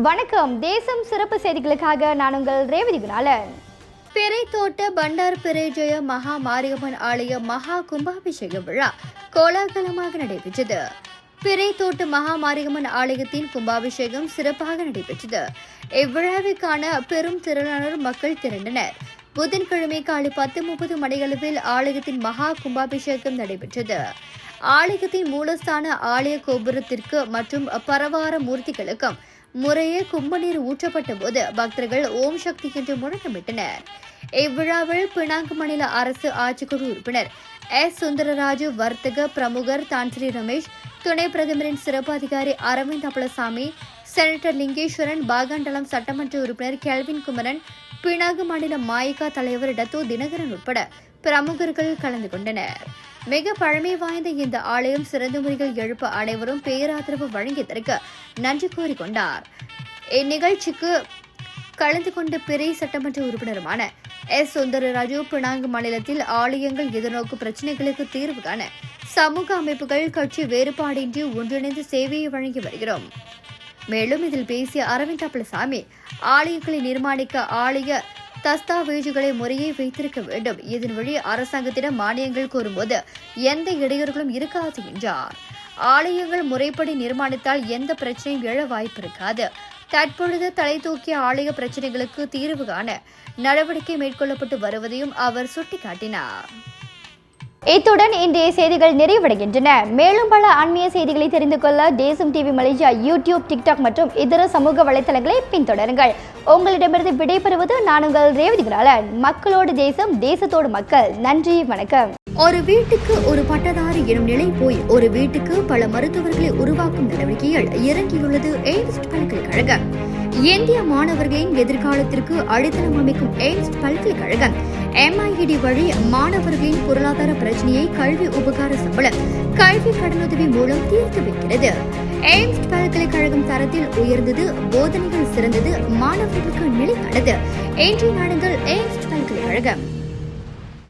வணக்கம். தேசம் சிறப்பு செய்திகளுக்காக நான் உங்கள் ரேவதி குணாலன். பிறைத்தோட்ட பண்டார் பிறைஜய மகா மாரியம்மன் ஆலய மகா கும்பாபிஷேக விழா கோலாகலமாக நடைபெற்றது. பிறைத்தோட்ட மகா மாரியம்மன் ஆலயத்தின் கும்பாபிஷேகம் சிறப்பாக நடைபெற்றது. இவ்விழாவிற்கான பெரும் திரளானோர் மக்கள் திரண்டனர். புதன்கிழமை காலை 10:30 மணியளவில் ஆலயத்தின் மகா கும்பாபிஷேகம் நடைபெற்றது. ஆலயத்தின் மூலஸ்தான ஆலய கோபுரத்திற்கு மற்றும் பரவார மூர்த்திகளுக்கும் முறையே கும்பநீர் ஊற்றப்பட்ட போது பக்தர்கள் ஓம் சக்தி என்று முழக்கமிட்டனர். இவ்விழாவில் பினாங்கு மாநில அரசு ஆட்சிக்குழு உறுப்பினர் எஸ். சுந்தரராஜு, வர்த்தக பிரமுகர் தான்ஸ்ரீ ரமேஷ், துணை பிரதமரின் சிறப்பு அதிகாரி அரவிந்த் அப்பளசாமி, செனட்டர் லிங்கேஸ்வரன், பாகண்டலம் சட்டமன்ற உறுப்பினர் கெல்வின் குமரன், பினாங்கு மாநில மாயிகா தலைவர் டத்தோ தினகரன் உட்பட பிரமுகர்கள் கலந்து கொண்டனர். மிக பழமை வாய்ந்த இந்த ஆலயம் சிறந்த முறையில் எழுப்ப அனைவரும் பேராதரவு வழங்கியதற்கு நன்றி கூறிக்கொண்டார். இந்நிகழ்ச்சிக்கு கலந்து கொண்ட பிறை சட்டமன்ற உறுப்பினருமான எஸ். சுந்தரராஜு, பினாங்கு மாநிலத்தில் ஆலயங்கள் எதிர்நோக்கும் பிரச்சினைகளுக்கு தீர்வு காண சமூக அமைப்புகள் கட்சி வேறுபாடின்றி ஒன்றிணைந்து சேவையை வழங்கி வருகிறோம். மேலும் இதில் பேசிய அரவிந்த் அப்பளசாமி, ஆலயங்களை நிர்மாணிக்க ஆலய தஸ்தாவேஜுகளை முறையை வைத்திருக்க வேண்டும். இதன் வழி அரசாங்கத்திடம் மானியங்கள் கோரும்போது எந்த இடையூறுகளும் இருக்காது என்றார். ஆலயங்கள் முறைப்படி நிர்மாணித்தால் எந்த பிரச்சனையும் எழ வாய்ப்பு இருக்காது. தற்பொழுது தலை தூக்கிய ஆலய பிரச்சனைகளுக்கு தீர்வு காண நடவடிக்கை மேற்கொள்ளப்பட்டு வருவதையும் அவர் சுட்டிக்காட்டினார். இத்துடன் இன்றைய செய்திகள் நிறைவடைகின்றன. மேலும் பல ஆன்மீக செய்திகளை தெரிந்து கொள்ள தேசம் டிவி மலேசியா யூடியூப், டிக்டாக் மற்றும் இதர சமூக வலைதளங்களை பின்தொடருங்கள். உங்களிடமிருந்து விடைபெறுவது நான் உங்கள் ரேவதி குணாலன். மக்களோடு தேசம், தேசத்தோடு மக்கள். நன்றி, வணக்கம். ஒரு வீட்டுக்கு ஒரு பட்டதாரி எனும் நிலை போய் ஒரு வீட்டுக்கு பல மருத்துவர்களை உருவாக்கும் நடவடிக்கையில் இறங்கியுள்ளது எய்ம்ஸ் பல்கலைக்கழகம். இந்திய மாணவர்களின் எதிர்காலத்திற்கு அடித்தளம் அமைக்கும் எய்ம்ஸ் பல்கலைக்கழகம் MIED வழி மாணவர்களின் பொருளாதார பிரச்சனையை கல்வி உபகார சம்பளம், கல்வி கடனுதவி மூலம் தீர்த்து வைக்கிறது. எய்ம்ஸ் பல்கலைக்கழகம் தரத்தில் உயர்ந்தது, போதனைகள் சிறந்தது, மாணவர்களுக்கு நிலையானது. இன்றைய நாடுகள் எய்ம்ஸ் பல்கலைக்கழகம்.